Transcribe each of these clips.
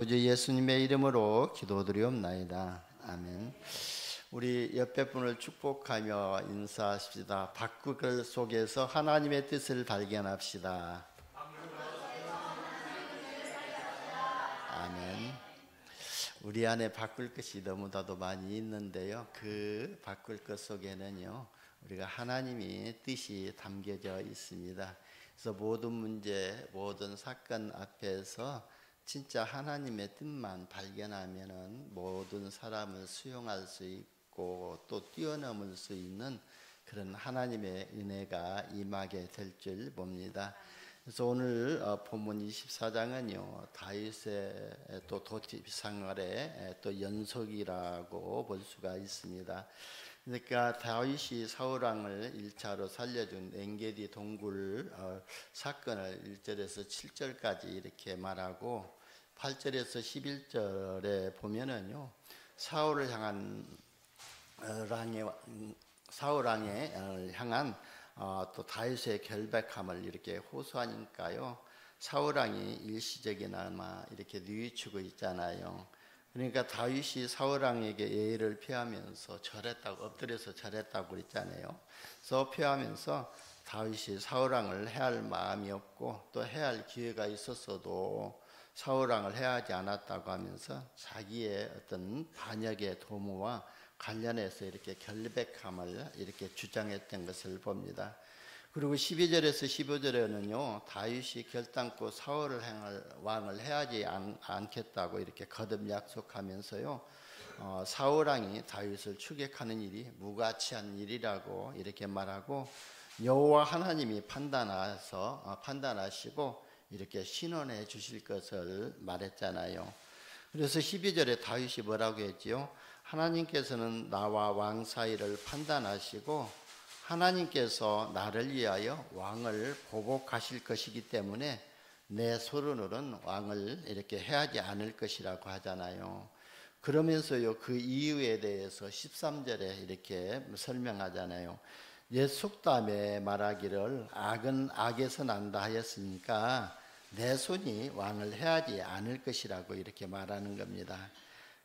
주 예수님의 이름으로 기도드리옵나이다. 아멘. 우리 옆에 분을 축복하며 인사하십시다. 바꾸글 속에서 하나님의 뜻을 발견합시다. 아멘. 우리 안에 바꿀 것이 너무나도 많이 있는데요. 그 바꿀 것 속에는요, 우리가 하나님의 뜻이 담겨져 있습니다. 그래서 모든 문제, 모든 사건 앞에서 진짜 하나님의 뜻만 발견하면은 모든 사람을 수용할 수 있고 또 뛰어넘을 수 있는 그런 하나님의 은혜가 임하게 될 줄 봅니다. 그래서 오늘 본문 24장은요, 다윗의 또 도티 생활의 또 연속이라고 볼 수가 있습니다. 그러니까 다윗이 사울왕을 1차로 살려준 엔게디 동굴 사건을 1절에서 7절까지 이렇게 말하고 8절에서 11절에 보면은요, 사울을 향한 사울왕에 향한 또 다윗의 결백함을 이렇게 호소하니까요, 사울왕이 일시적이나마 이렇게 뉘우치고 있잖아요. 그러니까 다윗이 사울왕에게 예의를 표하면서 절했다고, 엎드려서 절했다고 그랬잖아요. 그래서 표하면서 다윗이 사울왕을 해할 마음이 없고 또 해할 기회가 있었어도 사울왕을 해하지 않았다고 하면서 자기의 어떤 반역의 도모와 관련해서 이렇게 결백함을 이렇게 주장했던 것을 봅니다. 그리고 12절에서 15절에는요, 다윗이 결단코 사울을 향할 왕을 해하지 않겠다고 이렇게 거듭 약속하면서요, 사울왕이 다윗을 추격하는 일이 무가치한 일이라고 이렇게 말하고, 여호와 하나님이 판단하시고 이렇게 신원해 주실 것을 말했잖아요. 그래서 12절에 다윗이 뭐라고 했지요? 하나님께서는 나와 왕 사이를 판단하시고 하나님께서 나를 위하여 왕을 보복하실 것이기 때문에 내 손으로는 왕을 이렇게 해하지 않을 것이라고 하잖아요. 그러면서요, 그 이유에 대해서 13절에 이렇게 설명하잖아요. 옛 속담에 말하기를 악은 악에서 난다 하였으니까 내 손이 왕을 해하지 않을 것이라고 이렇게 말하는 겁니다.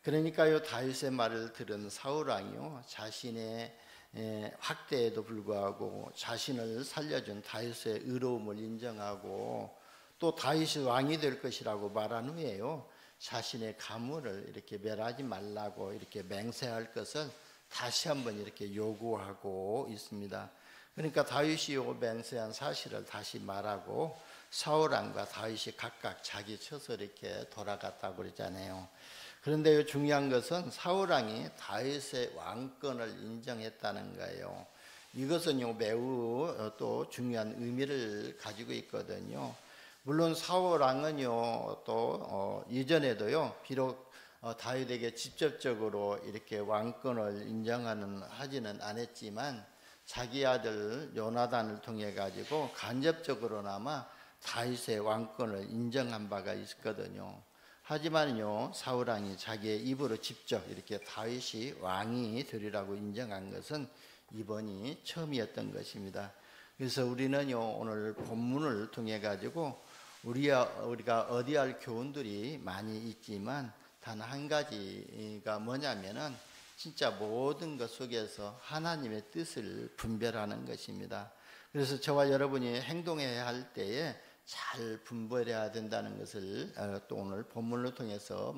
그러니까요, 다윗의 말을 들은 사울왕이요, 자신의 학대에도 불구하고 자신을 살려준 다윗의 의로움을 인정하고 또 다윗이 왕이 될 것이라고 말한 후에요, 자신의 가문을 이렇게 멸하지 말라고 이렇게 맹세할 것을 다시 한번 이렇게 요구하고 있습니다. 그러니까 다윗이 요 맹세한 사실을 다시 말하고 사울왕과 다윗이 각각 자기 처소 이렇게 돌아갔다고 그러잖아요. 그런데 중요한 것은 사울왕이 다윗의 왕권을 인정했다는 거예요. 이것은 매우 또 중요한 의미를 가지고 있거든요. 물론 사울왕은요, 또 이전에도요, 비록 다윗에게 직접적으로 이렇게 왕권을 하지는 않았지만 자기 아들 요나단을 통해 가지고 간접적으로나마 다윗의 왕권을 인정한 바가 있거든요. 하지만요, 사울왕이 자기의 입으로 직접 이렇게 다윗이 왕이 되리라고 인정한 것은 이번이 처음이었던 것입니다. 그래서 우리는요, 오늘 본문을 통해 가지고 우리가 얻어야 교훈들이 많이 있지만 단 한 가지가 뭐냐면은 진짜 모든 것 속에서 하나님의 뜻을 분별하는 것입니다. 그래서 저와 여러분이 행동해야 할 때에 잘 분별해야 된다는 것을 또 오늘 본문을 통해서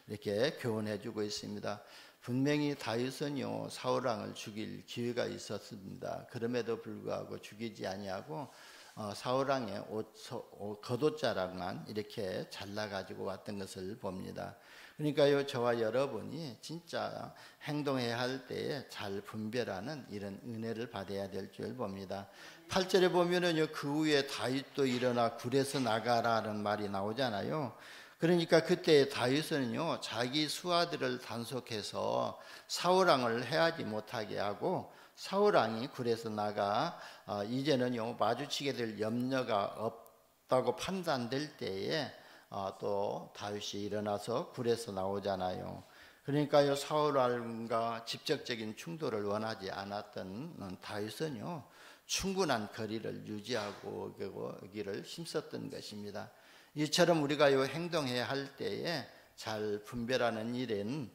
이렇게 교훈해 주고 있습니다. 분명히 다윗은요, 사울왕을 죽일 기회가 있었습니다. 그럼에도 불구하고 죽이지 아니하고 사울왕의 겉옷자락만 이렇게 잘라가지고 왔던 것을 봅니다. 그러니까요, 저와 여러분이 진짜 행동해야 할 때에 잘 분별하는 이런 은혜를 받아야 될 줄 봅니다. 8절에 보면은요, 그 후에 다윗도 일어나 굴에서 나가라는 말이 나오잖아요. 그러니까 그때 다윗은요, 자기 수하들을 단속해서 사울왕을 해하지 못하게 하고 사울왕이 굴에서 나가 이제는요, 마주치게 될 염려가 없다고 판단될 때에 또 다윗이 일어나서 굴에서 나오잖아요. 그러니까요, 사울왕과 직접적인 충돌을 원하지 않았던 다윗은요, 충분한 거리를 유지하고 여기를 힘썼던 것입니다. 이처럼 우리가 요 행동해야 할 때에 잘 분별하는 일은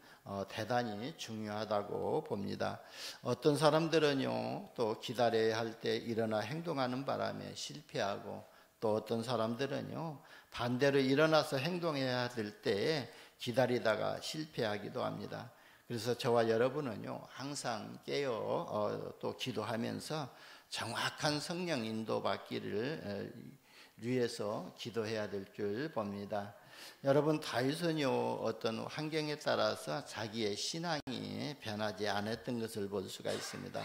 대단히 중요하다고 봅니다. 어떤 사람들은요, 또 기다려야 할 때 일어나 행동하는 바람에 실패하고, 또 어떤 사람들은요, 반대로 일어나서 행동해야 될 때에 기다리다가 실패하기도 합니다. 그래서 저와 여러분은요, 항상 깨어 또 기도하면서 정확한 성령 인도받기를 위해서 기도해야 될 줄 봅니다. 여러분, 다윗은요, 어떤 환경에 따라서 자기의 신앙이 변하지 않았던 것을 볼 수가 있습니다.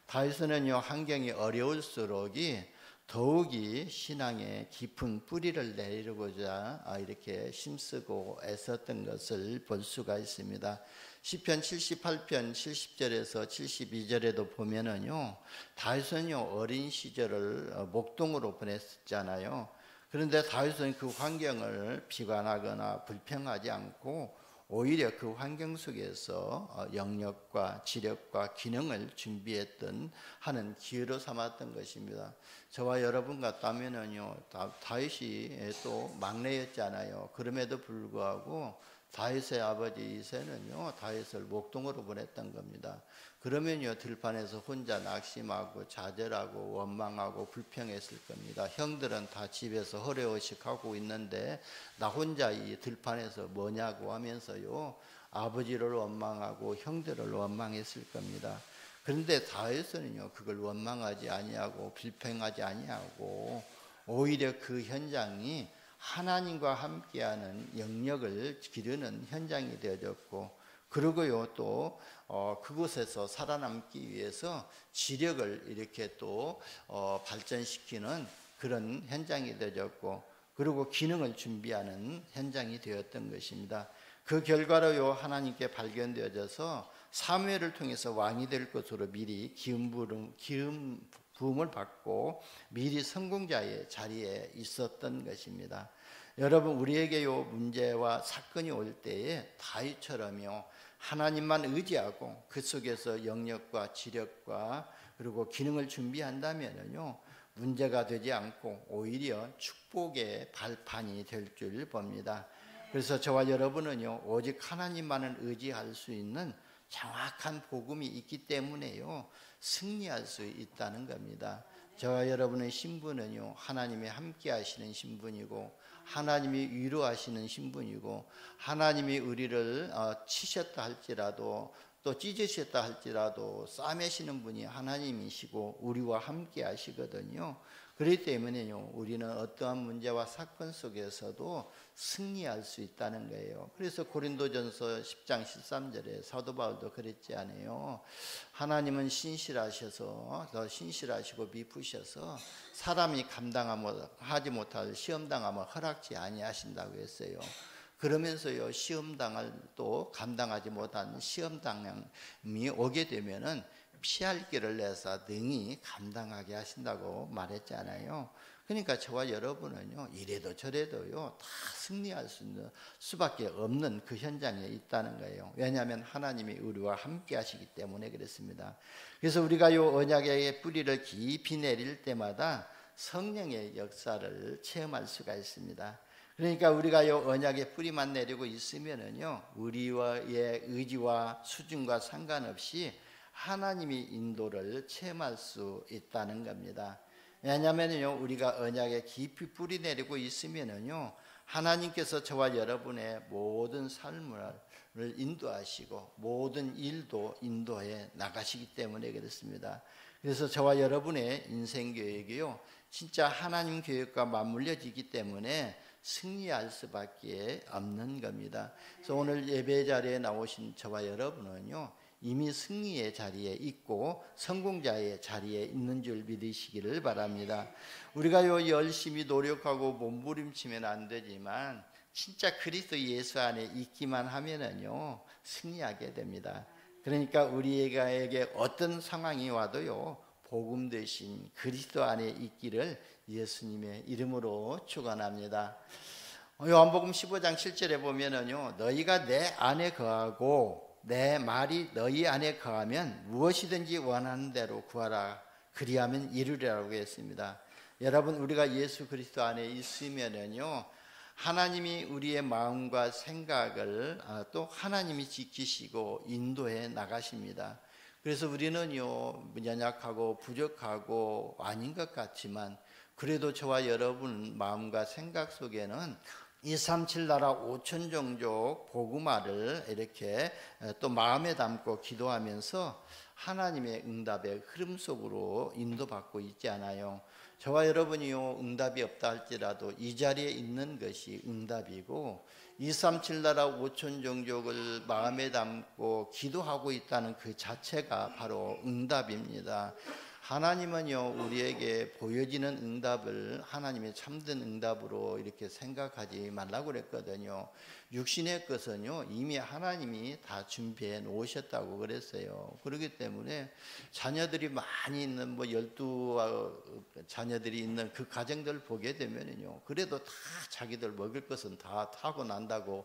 다윗은요, 환경이 어려울수록이 더욱이 신앙의 깊은 뿌리를 내리고자 이렇게 힘쓰고 애썼던 것을 볼 수가 있습니다. 시편 78편 70절에서 72절에도 보면은요, 다윗은요, 어린 시절을 목동으로 보냈잖아요. 그런데 다윗은 그 환경을 비관하거나 불평하지 않고 오히려 그 환경 속에서 영역과 지력과 기능을 준비했던 하는 기회로 삼았던 것입니다. 저와 여러분 같다면은요, 다윗이 또 막내였잖아요. 그럼에도 불구하고 다윗의 아버지 이새는요, 다윗을 목동으로 보냈던 겁니다. 그러면요, 들판에서 혼자 낙심하고 좌절하고 원망하고 불평했을 겁니다. 형들은 다 집에서 허례허식하고 있는데 나 혼자 이 들판에서 뭐냐고 하면서요, 아버지를 원망하고 형들을 원망했을 겁니다. 그런데 다윗은요, 그걸 원망하지 아니하고 불평하지 아니하고 오히려 그 현장이 하나님과 함께하는 영역을 기르는 현장이 되어졌고, 그리고요, 또 그곳에서 살아남기 위해서 지력을 이렇게 또 발전시키는 그런 현장이 되어졌고, 그리고 기능을 준비하는 현장이 되었던 것입니다. 그 결과로요, 하나님께 발견되어져서 사무엘을 통해서 왕이 될 것으로 미리 기름 부음을 받고 미리 성공자의 자리에 있었던 것입니다. 여러분, 우리에게요, 문제와 사건이 올 때에 다윗처럼요, 하나님만 의지하고 그 속에서 영역과 지력과 그리고 기능을 준비한다면요, 문제가 되지 않고 오히려 축복의 발판이 될 줄 봅니다. 그래서 저와 여러분은요, 오직 하나님만을 의지할 수 있는 정확한 복음이 있기 때문에요, 승리할 수 있다는 겁니다. 저와 여러분의 신분은요, 하나님이 함께 하시는 신분이고, 하나님이 위로하시는 신분이고, 하나님이 우리를 치셨다 할지라도 또 찢으셨다 할지라도 싸매시는 분이 하나님이시고 우리와 함께 하시거든요. 그렇기 때문에요, 우리는 어떠한 문제와 사건 속에서도 승리할 수 있다는 거예요. 그래서 고린도전서 10장 13절에 사도 바울도 그랬지 않아요? 하나님은 신실하셔서 더 신실하시고 미쁘셔서 사람이 감당하지 못할 시험당함을 허락지 아니하신다고 했어요. 그러면서요, 시험당을 또 감당하지 못한 시험당함이 오게 되면은 피할 길을 내서 능히 감당하게 하신다고 말했잖아요. 그러니까 저와 여러분은요, 이래도 저래도요, 다 승리할 수 있는 수밖에 없는 그 현장에 있다는 거예요. 왜냐하면 하나님이 우리와 함께 하시기 때문에 그렇습니다. 그래서 우리가 요 언약의 뿌리를 깊이 내릴 때마다 성령의 역사를 체험할 수가 있습니다. 그러니까 우리가 요 언약의 뿌리만 내리고 있으면은요, 우리의 의지와 수준과 상관없이 하나님이 인도를 체험할 수 있다는 겁니다. 왜냐하면요, 우리가 언약에 깊이 뿌리 내리고 있으면은요, 하나님께서 저와 여러분의 모든 삶을 인도하시고 모든 일도 인도해 나가시기 때문에 그렇습니다. 그래서 저와 여러분의 인생 계획이요, 진짜 하나님 계획과 맞물려지기 때문에 승리할 수밖에 없는 겁니다. 그래서 오늘 예배 자리에 나오신 저와 여러분은요, 이미 승리의 자리에 있고 성공자의 자리에 있는 줄 믿으시기를 바랍니다. 우리가요, 열심히 노력하고 몸부림치면 안 되지만 진짜 그리스도 예수 안에 있기만 하면은요, 승리하게 됩니다. 그러니까 우리에게 어떤 상황이 와도요, 복음 되신 그리스도 안에 있기를 예수님의 이름으로 축원합니다. 요한복음 15장 7절에 보면은요, 너희가 내 안에 거하고 내 말이 너희 안에 거하면 무엇이든지 원하는 대로 구하라, 그리하면 이루리라고 했습니다. 여러분, 우리가 예수 그리스도 안에 있으면은요, 하나님이 우리의 마음과 생각을 또 하나님이 지키시고 인도해 나가십니다. 그래서 우리는요, 연약하고 부족하고 아닌 것 같지만 그래도 저와 여러분 마음과 생각 속에는 237 나라 5천 종족 복음화를 이렇게 또 마음에 담고 기도하면서 하나님의 응답의 흐름 속으로 인도받고 있지 않아요. 저와 여러분이요, 응답이 없다 할지라도 이 자리에 있는 것이 응답이고 237 나라 5천 종족을 마음에 담고 기도하고 있다는 그 자체가 바로 응답입니다. 하나님은요, 우리에게 보여지는 응답을 하나님의 참된 응답으로 이렇게 생각하지 말라고 그랬거든요. 육신의 것은요, 이미 하나님이 다 준비해 놓으셨다고 그랬어요. 그렇기 때문에 자녀들이 많이 있는 12 자녀들이 있는 그 가정들 보게 되면요, 그래도 다 자기들 먹을 것은 다 타고 난다고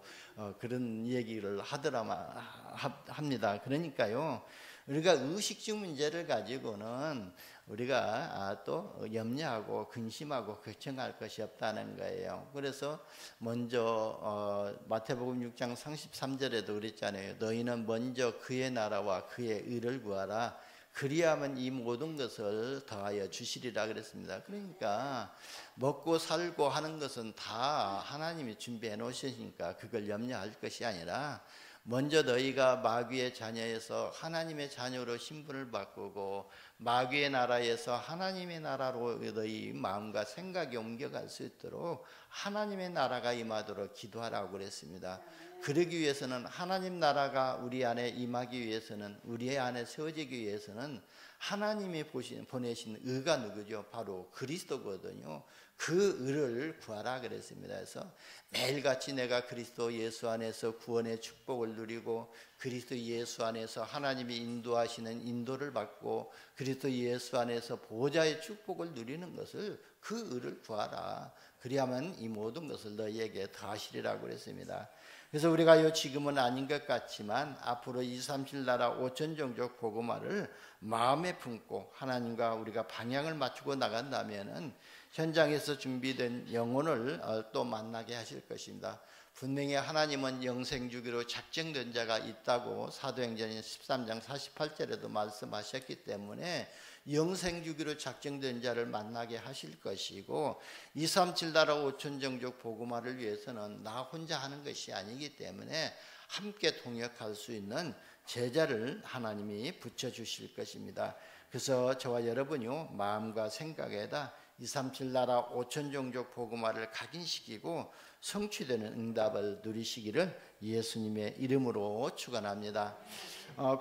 그런 얘기를 합니다. 그러니까요, 우리가 의식주 문제를 가지고는 우리가 또 염려하고 근심하고 걱정할 것이 없다는 거예요. 그래서 먼저 마태복음 6장 33절에도 그랬잖아요. 너희는 먼저 그의 나라와 그의 의를 구하라. 그리하면 이 모든 것을 더하여 주시리라 그랬습니다. 그러니까 먹고 살고 하는 것은 다 하나님이 준비해 놓으시니까 그걸 염려할 것이 아니라 먼저 너희가 마귀의 자녀에서 하나님의 자녀로 신분을 바꾸고 마귀의 나라에서 하나님의 나라로 너희 마음과 생각이 옮겨갈 수 있도록 하나님의 나라가 임하도록 기도하라고 그랬습니다. 그러기 위해서는 하나님 나라가 우리 안에 임하기 위해서는, 우리 안에 세워지기 위해서는 하나님이 보내신 의가 누구죠? 바로 그리스도거든요. 그 의를 구하라 그랬습니다. 그래서 매일같이 내가 그리스도 예수 안에서 구원의 축복을 누리고 그리스도 예수 안에서 하나님이 인도하시는 인도를 받고 그리스도 예수 안에서 보호자의 축복을 누리는 것을, 그 의를 구하라. 그리하면 이 모든 것을 너희에게 더하시리라고 그랬습니다. 그래서 우리가 지금은 아닌 것 같지만 앞으로 237 나라 5천 종족 복음화를 마음에 품고 하나님과 우리가 방향을 맞추고 나간다면은 현장에서 준비된 영혼을 또 만나게 하실 것입니다. 분명히 하나님은 영생 주기로 작정된 자가 있다고 사도행전 13장 48절에도 말씀하셨기 때문에 영생 주기로 작정된 자를 만나게 하실 것이고 237 나라 5천 종족 복음화를 위해서는 나 혼자 하는 것이 아니기 때문에 함께 동역할 수 있는 제자를 하나님이 붙여주실 것입니다. 그래서 저와 여러분이요, 마음과 생각에다 237 나라 5천 종족 복음화를 각인시키고 성취되는 응답을 누리시기를 예수님의 이름으로 축원합니다.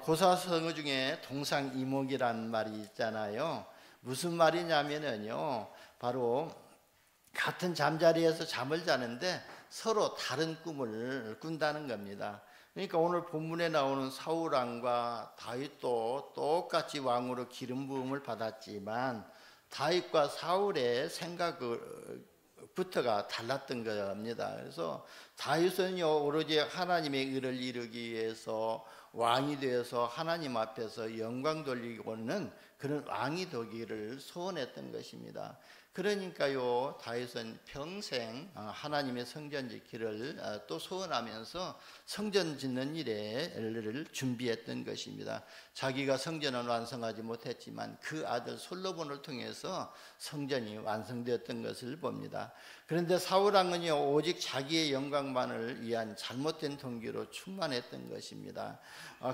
고사성어 중에 동상이목이라는 말이 있잖아요. 무슨 말이냐면요, 바로 같은 잠자리에서 잠을 자는데 서로 다른 꿈을 꾼다는 겁니다. 그러니까 오늘 본문에 나오는 사울 왕과 다윗도 똑같이 왕으로 기름 부음을 받았지만 다윗과 사울의 생각부터가 달랐던 겁니다. 그래서 다윗은요, 오로지 하나님의 의를 이루기 위해서 왕이 되어서 하나님 앞에서 영광 돌리고는 그런 왕이 되기를 소원했던 것입니다. 그러니까요, 다윗은 평생 하나님의 성전 짓기를 또 소원하면서 성전 짓는 일을 준비했던 것입니다. 자기가 성전은 완성하지 못했지만 그 아들 솔로몬을 통해서 성전이 완성되었던 것을 봅니다. 그런데 사울 왕은요, 오직 자기의 영광만을 위한 잘못된 동기로 충만했던 것입니다.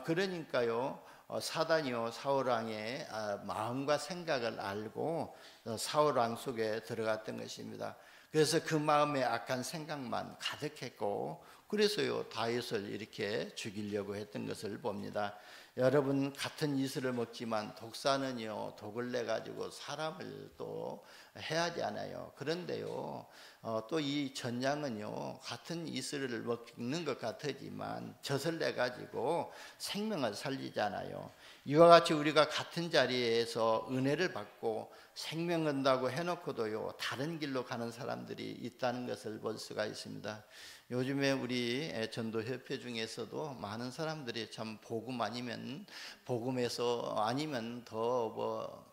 그러니까요, 사단이요, 사울 왕의 마음과 생각을 알고 사울 왕 속에 들어갔던 것입니다. 그래서 그 마음에 악한 생각만 가득했고, 그래서요, 다윗을 이렇게 죽이려고 했던 것을 봅니다. 여러분, 같은 이슬을 먹지만 독사는요, 독을 내 가지고 사람을 또 해하지 않아요. 그런데요, 또 이 전냥은요, 같은 이슬을 먹는 것 같지만 젖을 내 가지고 생명을 살리잖아요. 이와 같이 우리가 같은 자리에서 은혜를 받고 생명 얻는다고 해놓고도요, 다른 길로 가는 사람들이 있다는 것을 볼 수가 있습니다. 요즘에 우리 전도협회 중에서도 많은 사람들이 참 복음에서 아니면 더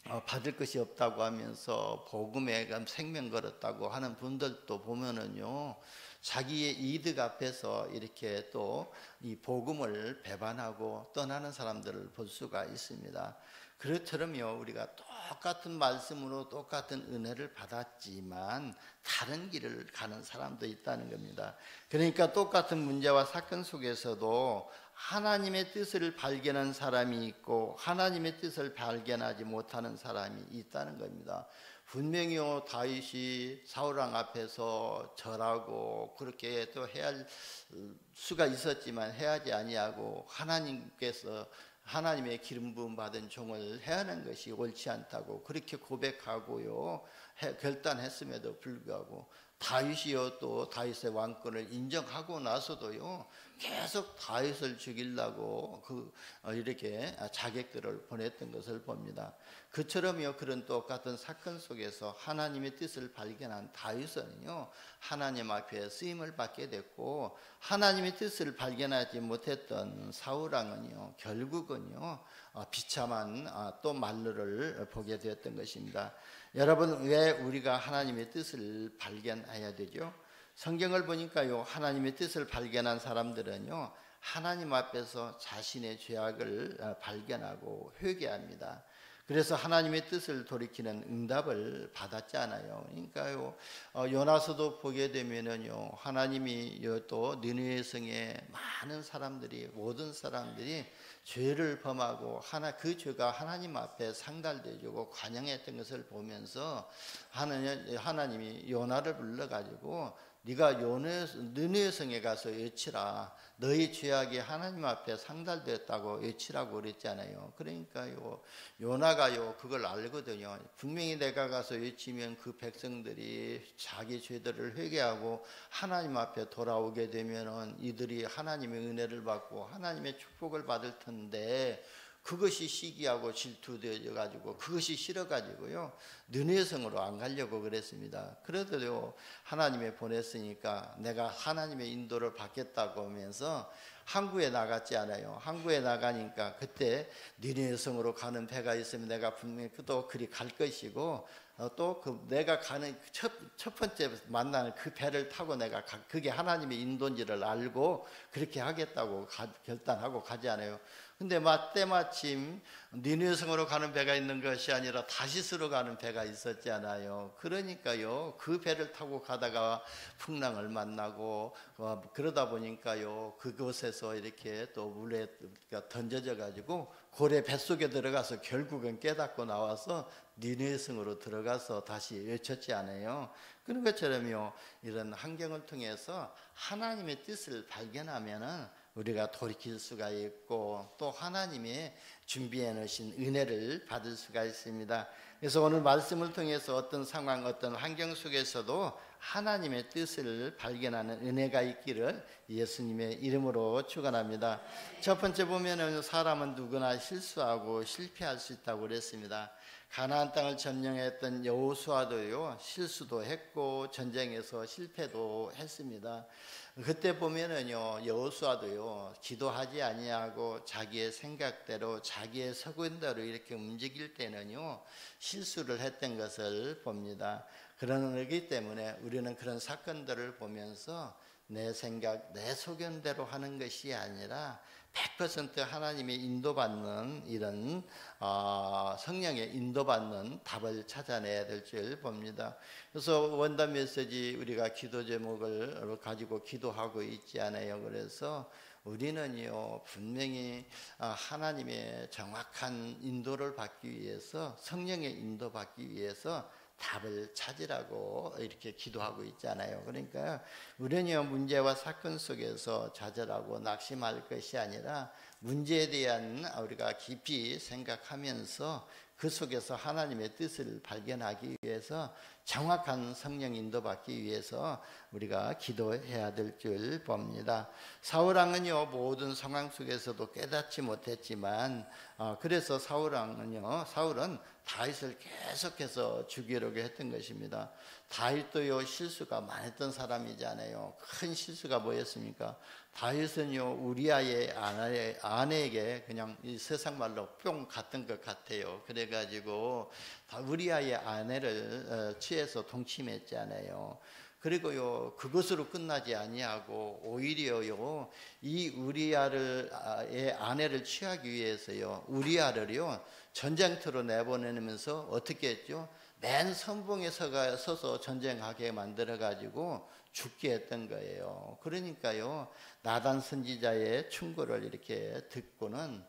받을 것이 없다고 하면서 복음에 생명 걸었다고 하는 분들도 보면은요, 자기의 이득 앞에서 이렇게 또 이 복음을 배반하고 떠나는 사람들을 볼 수가 있습니다. 그렇처럼요, 우리가 똑같은 말씀으로 똑같은 은혜를 받았지만 다른 길을 가는 사람도 있다는 겁니다. 그러니까 똑같은 문제와 사건 속에서도 하나님의 뜻을 발견한 사람이 있고 하나님의 뜻을 발견하지 못하는 사람이 있다는 겁니다. 분명히요, 다윗이 사울왕 앞에서 절하고 그렇게 또 해야 할 수가 있었지만 해하지 아니하고 하나님께서 하나님의 기름 부음 받은 종을 해하는 것이 옳지 않다고 그렇게 고백하고요, 결단했음에도 불구하고 다윗이요, 또 다윗의 왕권을 인정하고 나서도요, 계속 다윗을 죽이려고 이렇게 자객들을 보냈던 것을 봅니다. 그처럼요, 그런 똑같은 사건 속에서 하나님의 뜻을 발견한 다윗은요, 하나님 앞에 쓰임을 받게 됐고, 하나님의 뜻을 발견하지 못했던 사울왕은요, 결국은요, 비참한 또 만르를 보게 되었던 것입니다. 여러분, 왜 우리가 하나님의 뜻을 발견해야 되죠? 성경을 보니까요, 하나님의 뜻을 발견한 사람들은요, 하나님 앞에서 자신의 죄악을 발견하고 회개합니다. 그래서 하나님의 뜻을 돌이키는 응답을 받았잖아요. 그러니까요, 요나서도 보게 되면은요, 하나님이 또 니느웨 성에 많은 사람들이, 모든 사람들이 죄를 범하고 그 죄가 하나님 앞에 상달되고 관영했던 것을 보면서 하나님이 요나를 불러가지고 네가 니느웨 성에 가서 외치라. 너희 죄악이 하나님 앞에 상달되었다고 외치라고 그랬잖아요. 그러니까요, 요나가요, 그걸 알거든요. 분명히 내가 가서 외치면 그 백성들이 자기 죄들을 회개하고 하나님 앞에 돌아오게 되면은 이들이 하나님의 은혜를 받고 하나님의 축복을 받을 텐데, 그것이 시기하고 질투되어 가지고 그것이 싫어 가지고요, 느헤 성으로 안 가려고 그랬습니다. 그래도요, 하나님이 보냈으니까 내가 하나님의 인도를 받겠다고 하면서 항구에 나갔지 않아요. 항구에 나가니까 그때 느헤 성으로 가는 배가 있으면 내가 분명히 또 그리 갈 것이고, 또 내가 가는 첫 번째 만나는 그 배를 타고 내가 그게 하나님의 인도인지를 알고 그렇게 하겠다고 결단하고 가지 않아요. 근데 때마침 니느웨 성으로 가는 배가 있는 것이 아니라 다시스로 가는 배가 있었잖아요. 그러니까요, 그 배를 타고 가다가 풍랑을 만나고 그러다 보니까요, 그곳에서 이렇게 또 물에 던져져 가지고 고래 뱃속에 들어가서 결국은 깨닫고 나와서 니느웨 성으로 들어가서 다시 외쳤지 않아요. 그런 것처럼요, 이런 환경을 통해서 하나님의 뜻을 발견하면은 우리가 돌이킬 수가 있고 또 하나님의 준비해 놓으신 은혜를 받을 수가 있습니다. 그래서 오늘 말씀을 통해서 어떤 상황, 어떤 환경 속에서도 하나님의 뜻을 발견하는 은혜가 있기를 예수님의 이름으로 축원합니다. 첫 번째 보면은 사람은 누구나 실수하고 실패할 수 있다고 그랬습니다. 가나안 땅을 점령했던 여호수아도요, 실수도 했고 전쟁에서 실패도 했습니다. 그때 보면은요, 여호수아도요, 기도하지 아니하고 자기의 생각대로 자기의 서군대로 이렇게 움직일 때는요, 실수를 했던 것을 봅니다. 그러기 때문에 우리는 그런 사건들을 보면서 내 생각, 내 소견대로 하는 것이 아니라 100% 하나님의 인도받는 이런 성령의 인도받는 답을 찾아내야 될 줄 봅니다. 그래서 원단 메시지 우리가 기도 제목을 가지고 기도하고 있지 않아요. 그래서 우리는요, 분명히 하나님의 정확한 인도를 받기 위해서, 성령의 인도 받기 위해서 답을 찾으라고 이렇게 기도하고 있잖아요. 그러니까 우리는요, 문제와 사건 속에서 좌절하고 낙심할 것이 아니라 문제에 대한 우리가 깊이 생각하면서 그 속에서 하나님의 뜻을 발견하기 위해서 정확한 성령 인도받기 위해서 우리가 기도해야 될 줄 봅니다. 사울왕은요 모든 상황 속에서도 깨닫지 못했지만 그래서 사울은 다윗을 계속해서 죽이려고 했던 것입니다. 다윗도요 실수가 많았던 사람이잖아요. 큰 실수가 뭐였습니까? 다윗은요 우리아의 아내에게 그냥 이 세상 말로 뿅 갔던 것 같아요. 그래가지고 우리아의 아내를 취해서 동침했잖아요. 그리고요 그것으로 끝나지 아니하고 오히려요 이 우리아의 아내를 취하기 위해서요 우리아를요 전쟁터로 내보내면서 어떻게 했죠? 맨 선봉에 서서 전쟁하게 만들어 가지고 죽게 했던 거예요. 그러니까요 나단 선지자의 충고를 이렇게 듣고는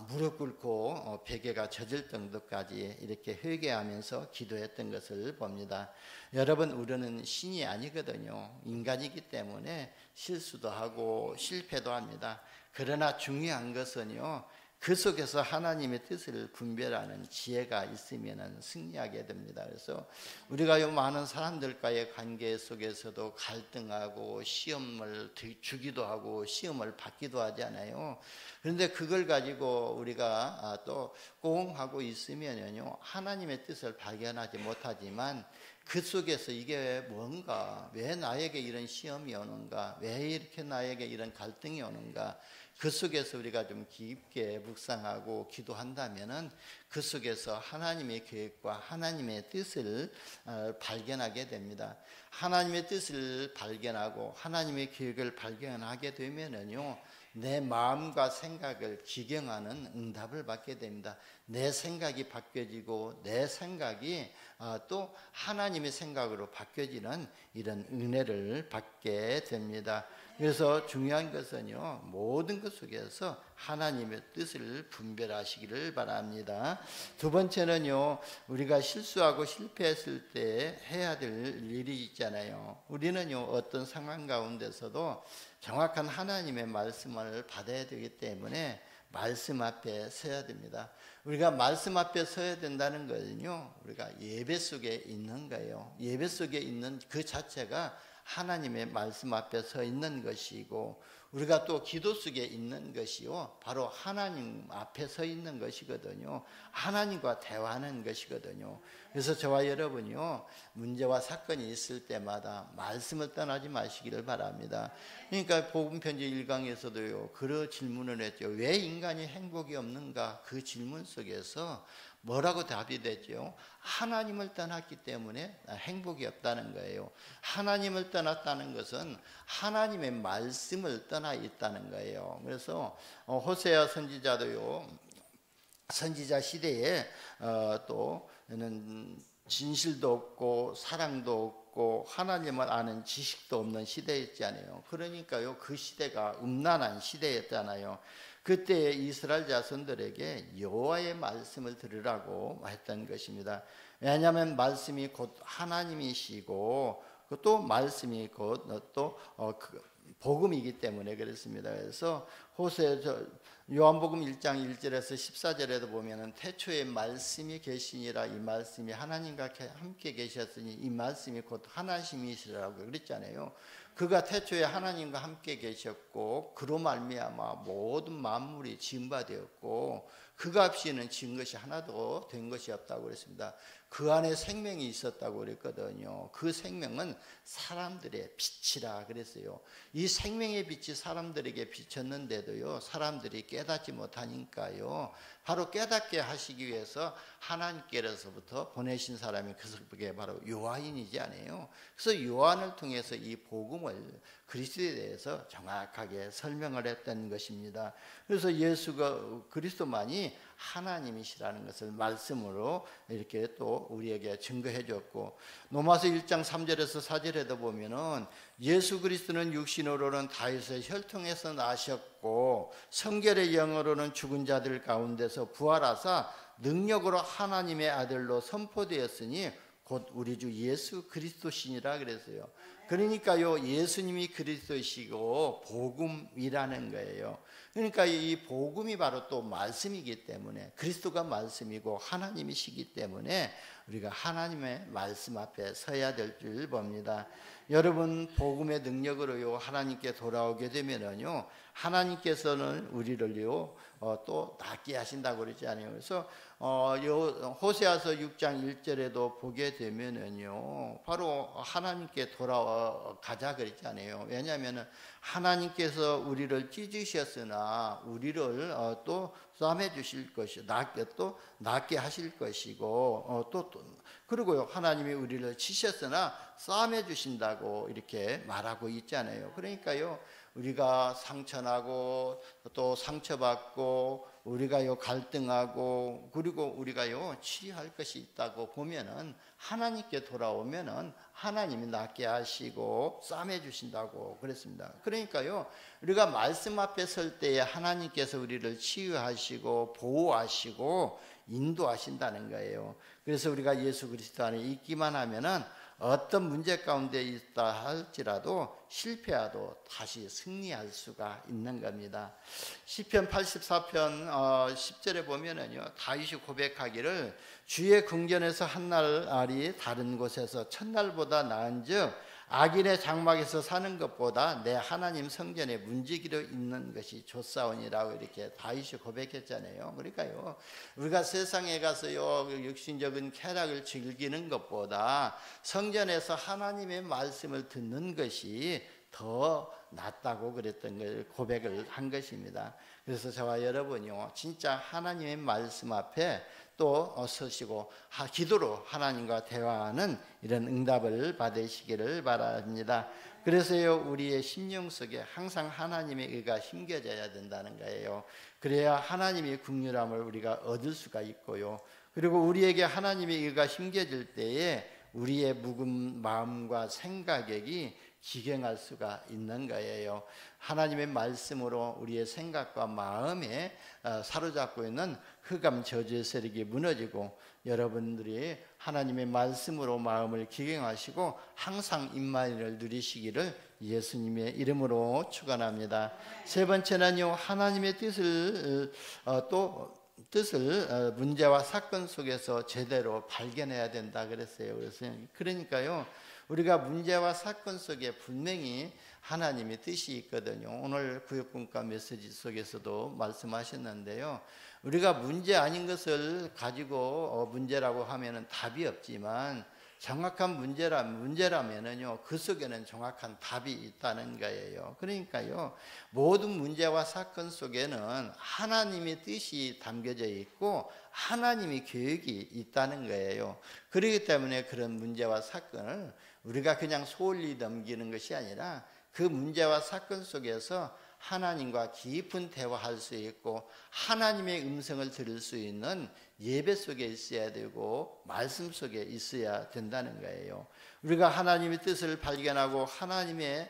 무릎 꿇고 베개가 젖을 정도까지 이렇게 회개하면서 기도했던 것을 봅니다. 여러분 우리는 신이 아니거든요. 인간이기 때문에 실수도 하고 실패도 합니다. 그러나 중요한 것은요 그 속에서 하나님의 뜻을 분별하는 지혜가 있으면 승리하게 됩니다. 그래서 우리가 많은 사람들과의 관계 속에서도 갈등하고 시험을 주기도 하고 시험을 받기도 하잖아요. 그런데 그걸 가지고 우리가 또 꽁하고 있으면요 하나님의 뜻을 발견하지 못하지만 그 속에서 이게 뭔가, 왜 나에게 이런 시험이 오는가, 왜 이렇게 나에게 이런 갈등이 오는가, 그 속에서 우리가 좀 깊게 묵상하고 기도한다면은 그 속에서 하나님의 계획과 하나님의 뜻을 발견하게 됩니다. 하나님의 뜻을 발견하고 하나님의 계획을 발견하게 되면은요 내 마음과 생각을 기경하는 응답을 받게 됩니다. 내 생각이 바뀌어지고 내 생각이 또 하나님의 생각으로 바뀌어지는 이런 은혜를 받게 됩니다. 그래서 중요한 것은요 모든 것 속에서 하나님의 뜻을 분별하시기를 바랍니다. 두 번째는요 우리가 실수하고 실패했을 때 해야 될 일이 있잖아요. 우리는요 어떤 상황 가운데서도 정확한 하나님의 말씀을 받아야 되기 때문에 말씀 앞에 서야 됩니다. 우리가 말씀 앞에 서야 된다는 것은요 우리가 예배 속에 있는 거예요. 예배 속에 있는 그 자체가 하나님의 말씀 앞에 서 있는 것이고, 우리가 또 기도 속에 있는 것이요 바로 하나님 앞에 서 있는 것이거든요. 하나님과 대화하는 것이거든요. 그래서 저와 여러분이요 문제와 사건이 있을 때마다 말씀을 떠나지 마시기를 바랍니다. 그러니까 복음편지 1강에서도요 그런 질문을 했죠. 왜 인간이 행복이 없는가? 그 질문 속에서 뭐라고 답이 됐죠? 하나님을 떠났기 때문에 행복이 없다는 거예요. 하나님을 떠났다는 것은 하나님의 말씀을 떠나 있다는 거예요. 그래서 호세아 선지자도요 선지자 시대에 또는 진실도 없고 사랑도 없고 하나님을 아는 지식도 없는 시대였잖아요. 그러니까요 그 시대가 음란한 시대였잖아요. 그때 이스라엘 자손들에게 여호와의 말씀을 들으라고 했던 것입니다. 왜냐하면 말씀이 곧 하나님이시고 또 말씀이 곧 또 복음이기 때문에 그렇습니다. 그래서 요한복음 1장 1절에서 14절에도 보면은 태초에 말씀이 계시니라, 이 말씀이 하나님과 함께 계셨으니 이 말씀이 곧 하나님이시라고 그랬잖아요. 그가 태초에 하나님과 함께 계셨고 그로 말미암아 모든 만물이 지은 바 되었고 그가 없이는 지은 것이 하나도 된 것이 없다고 그랬습니다. 그 안에 생명이 있었다고 그랬거든요. 그 생명은 사람들의 빛이라 그랬어요. 이 생명의 빛이 사람들에게 비쳤는데도요 사람들이 깨닫지 못하니까요 바로 깨닫게 하시기 위해서 하나님께로서부터 보내신 사람이 그게 바로 요한이지 않아요. 그래서 요한을 통해서 이 복음을 그리스도에 대해서 정확하게 설명을 했던 것입니다. 그래서 예수가 그리스도만이 하나님이시라는 것을 말씀으로 이렇게 또 우리에게 증거해 줬고, 로마서 1장 3절에서 4절에도 보면은 예수 그리스도는 육신으로는 다윗의 혈통에서 나셨고 성결의 영으로는 죽은 자들 가운데서 부활하사 능력으로 하나님의 아들로 선포되었으니 곧 우리 주 예수 그리스도시니라 그랬어요. 그러니까요 예수님이 그리스도이시고 복음이라는 거예요. 그러니까 이 복음이 바로 또 말씀이기 때문에, 그리스도가 말씀이고 하나님이시기 때문에 우리가 하나님의 말씀 앞에 서야 될 줄 봅니다. 여러분, 복음의 능력으로요 하나님께 돌아오게 되면은요 하나님께서는 우리를요 또 낫게 하신다고 그러지 않아요. 그래서 호세아서 6장 1절에도 보게 되면은요 바로 하나님께 돌아가자 그러지 않아요. 왜냐하면은 하나님께서 우리를 찢으셨으나 우리를 또 싸매 주실 것이 또 낫게 하실 것이고 그리고요 하나님이 우리를 치셨으나 싸매 주신다고 이렇게 말하고 있잖아요. 그러니까요 우리가 상처나고 또 상처받고 우리가요 갈등하고 그리고 우리가요 치유할 것이 있다고 보면은 하나님께 돌아오면은 하나님이 낫게 하시고 싸매 주신다고 그랬습니다. 그러니까요 우리가 말씀 앞에 설 때에 하나님께서 우리를 치유하시고 보호하시고 인도하신다는 거예요. 그래서 우리가 예수 그리스도 안에 있기만 하면은 어떤 문제 가운데 있다 할지라도 실패하도 다시 승리할 수가 있는 겁니다. 시편 84편 10절에 보면은요 다윗이 고백하기를 주의 궁전에서 한 날이 다른 곳에서 첫날보다 나은즉 악인의 장막에서 사는 것보다 내 하나님 성전에 문지기로 있는 것이 좋사오니라고 이렇게 다윗이 고백했잖아요. 그러니까요 우리가 세상에 가서요 육신적인 쾌락을 즐기는 것보다 성전에서 하나님의 말씀을 듣는 것이 더 낫다고 그랬던 걸 고백을 한 것입니다. 그래서 저와 여러분이요 진짜 하나님의 말씀 앞에 또 서시고 기도로 하나님과 대화하는 이런 응답을 받으시기를 바랍니다. 그래서요 우리의 심령 속에 항상 하나님의 의가 심겨져야 된다는 거예요. 그래야 하나님의 긍휼함을 우리가 얻을 수가 있고요. 그리고 우리에게 하나님의 의가 심겨질 때에 우리의 묵은 마음과 생각이 기경할 수가 있는 거예요. 하나님의 말씀으로 우리의 생각과 마음에 사로잡고 있는 흑암 저주의 세력이 무너지고 여러분들이 하나님의 말씀으로 마음을 기경하시고 항상 임마누엘을 누리시기를 예수님의 이름으로 축원합니다. 세 번째는요 하나님의 뜻을 문제와 사건 속에서 제대로 발견해야 된다 그랬어요. 그러니까요 우리가 문제와 사건 속에 분명히 하나님의 뜻이 있거든요. 오늘 구역분과 메시지 속에서도 말씀하셨는데요. 우리가 문제 아닌 것을 가지고 문제라고 하면은 답이 없지만 정확한 문제라면은요 그 속에는 정확한 답이 있다는 거예요. 그러니까요 모든 문제와 사건 속에는 하나님의 뜻이 담겨져 있고 하나님의 계획이 있다는 거예요. 그렇기 때문에 그런 문제와 사건을 우리가 그냥 소홀히 넘기는 것이 아니라 그 문제와 사건 속에서 하나님과 깊은 대화할 수 있고 하나님의 음성을 들을 수 있는 예배 속에 있어야 되고 말씀 속에 있어야 된다는 거예요. 우리가 하나님의 뜻을 발견하고 하나님의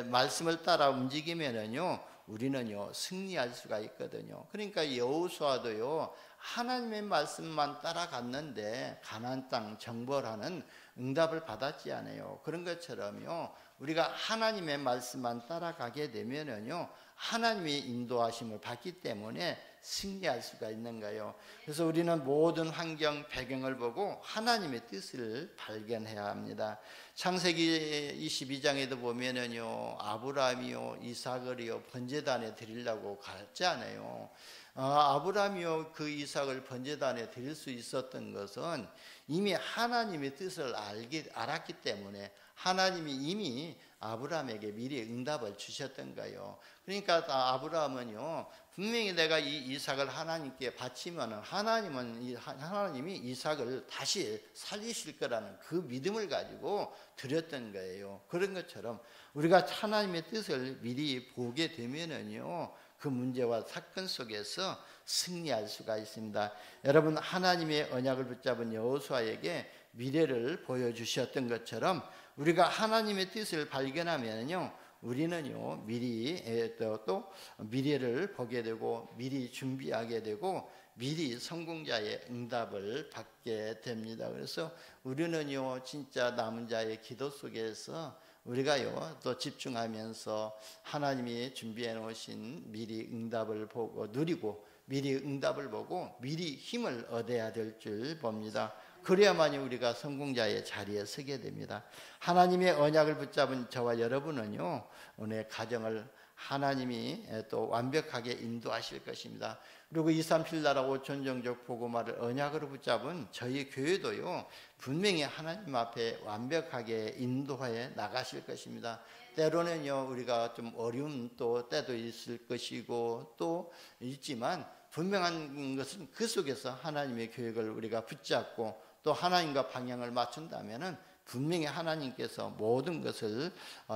말씀을 따라 움직이면은요 우리는요 승리할 수가 있거든요. 그러니까 여호수아도요 하나님의 말씀만 따라갔는데 가나안 땅 정벌하는 응답을 받았지 않아요. 그런 것처럼요 우리가 하나님의 말씀만 따라가게 되면은요 하나님의 인도하심을 받기 때문에 승리할 수가 있는 거예요. 그래서 우리는 모든 환경 배경을 보고 하나님의 뜻을 발견해야 합니다. 창세기 22장에도 보면은요 아브라함이요 이삭을요 번제단에 드리려고 갔지 않아요. 아브라함이요 그 이삭을 번제단에 드릴 수 있었던 것은 이미 하나님의 뜻을 알았기 때문에 하나님이 이미 아브라함에게 미리 응답을 주셨던 거예요. 그러니까 아브라함은요 분명히 내가 이 이삭을 하나님께 바치면 하나님이 이삭을 다시 살리실 거라는 그 믿음을 가지고 드렸던 거예요. 그런 것처럼 우리가 하나님의 뜻을 미리 보게 되면은요 그 문제와 사건 속에서 승리할 수가 있습니다. 여러분 하나님의 언약을 붙잡은 여호수아에게 미래를 보여주셨던 것처럼 우리가 하나님의 뜻을 발견하면요 우리는요 미리 또 미래를 보게 되고 미리 준비하게 되고 미리 성공자의 응답을 받게 됩니다. 그래서 우리는요 진짜 남은 자의 기도 속에서 우리가요 또 집중하면서 하나님이 준비해 놓으신 미리 응답을 보고 누리고 미리 응답을 보고 미리 힘을 얻어야 될 줄 봅니다. 그래야만이 우리가 성공자의 자리에 서게 됩니다. 하나님의 언약을 붙잡은 저와 여러분은요, 오늘 가정을 하나님이 또 완벽하게 인도하실 것입니다. 그리고 237 나라 5천 종족 복음화를 언약으로 붙잡은 저희 교회도요, 분명히 하나님 앞에 완벽하게 인도하여 나가실 것입니다. 때로는요, 우리가 좀 어려운 또 때도 있을 것이고 또 있지만, 분명한 것은 그 속에서 하나님의 계획을 우리가 붙잡고 또 하나님과 방향을 맞춘다면은 분명히 하나님께서 모든 것을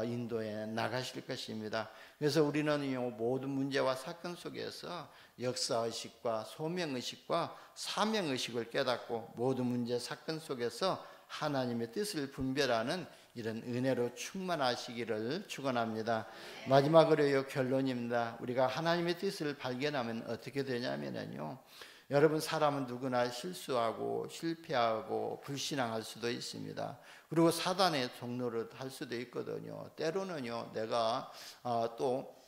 인도해 나가실 것입니다. 그래서 우리는 모든 문제와 사건 속에서 역사의식과 소명의식과 사명의식을 깨닫고 모든 문제 사건 속에서 하나님의 뜻을 분별하는 이런 은혜로 충만하시기를 축원합니다. 마지막으로요, 결론입니다. 우리가 하나님의 뜻을 발견하면 어떻게 되냐면요, 여러분, 사람은 누구나 실수하고 실패하고 불신앙할 수도 있습니다. 그리고 사단의 종로를 할 수도 있거든요. 때로는요, 내가 또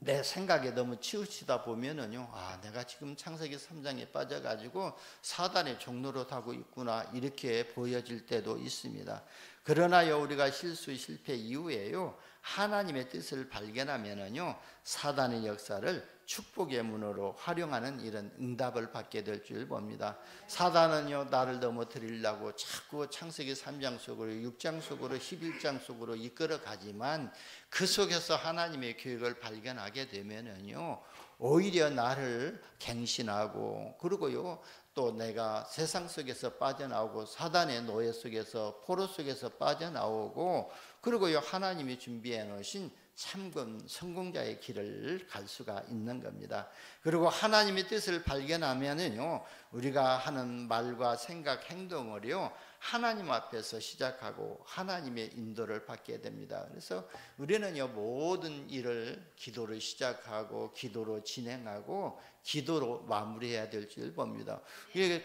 내 생각에 너무 치우치다 보면은요, 내가 지금 창세기 3장에 빠져가지고 사단의 종로를 하고 있구나, 이렇게 보여질 때도 있습니다. 그러나요, 우리가 실수 실패 이후에요, 하나님의 뜻을 발견하면은요, 사단의 역사를 축복의 문으로 활용하는 이런 응답을 받게 될 줄 봅니다. 사단은요, 나를 넘어뜨리려고 자꾸 창세기 3장 속으로 6장 속으로 11장 속으로 이끌어 가지만, 그 속에서 하나님의 계획을 발견하게 되면은요, 오히려 나를 갱신하고, 그리고요, 또 내가 세상 속에서 빠져나오고 사단의 노예 속에서 포로 속에서 빠져나오고, 그리고요, 하나님이 준비해 놓으신 참금 성공자의 길을 갈 수가 있는 겁니다. 그리고 하나님의 뜻을 발견하면은요, 우리가 하는 말과 생각, 행동을요, 하나님 앞에서 시작하고 하나님의 인도를 받게 됩니다. 그래서 우리는요, 모든 일을 기도로 시작하고 기도로 진행하고 기도로 마무리해야 될 줄 봅니다.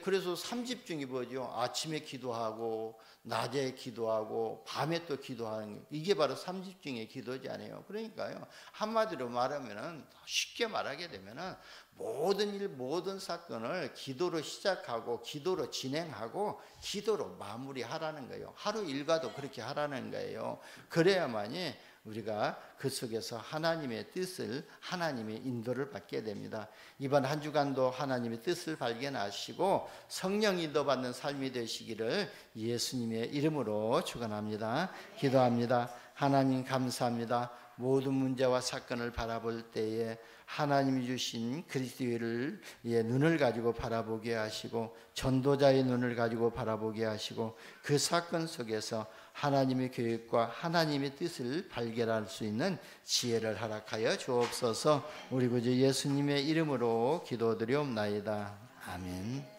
그래서 3집중이 뭐죠? 아침에 기도하고 낮에 기도하고 밤에 또 기도하는 게, 이게 바로 3집중의 기도잖아요. 그러니까요, 한마디로 말하면은, 쉽게 말하게 되면은 모든 일, 모든 사건을 기도로 시작하고 기도로 진행하고 기도로 마무리하라는 거예요. 하루 일과도 그렇게 하라는 거예요. 그래야만이 우리가 그 속에서 하나님의 뜻을, 하나님의 인도를 받게 됩니다. 이번 한 주간도 하나님의 뜻을 발견하시고 성령 인도받는 삶이 되시기를 예수님의 이름으로 축원합니다. 기도합니다. 하나님, 감사합니다. 모든 문제와 사건을 바라볼 때에 하나님이 주신 그리스도를 눈을 가지고 바라보게 하시고 전도자의 눈을 가지고 바라보게 하시고 그 사건 속에서 하나님의 계획과 하나님의 뜻을 발견할 수 있는 지혜를 허락하여 주옵소서. 우리 구주 예수님의 이름으로 기도드리옵나이다. 아멘.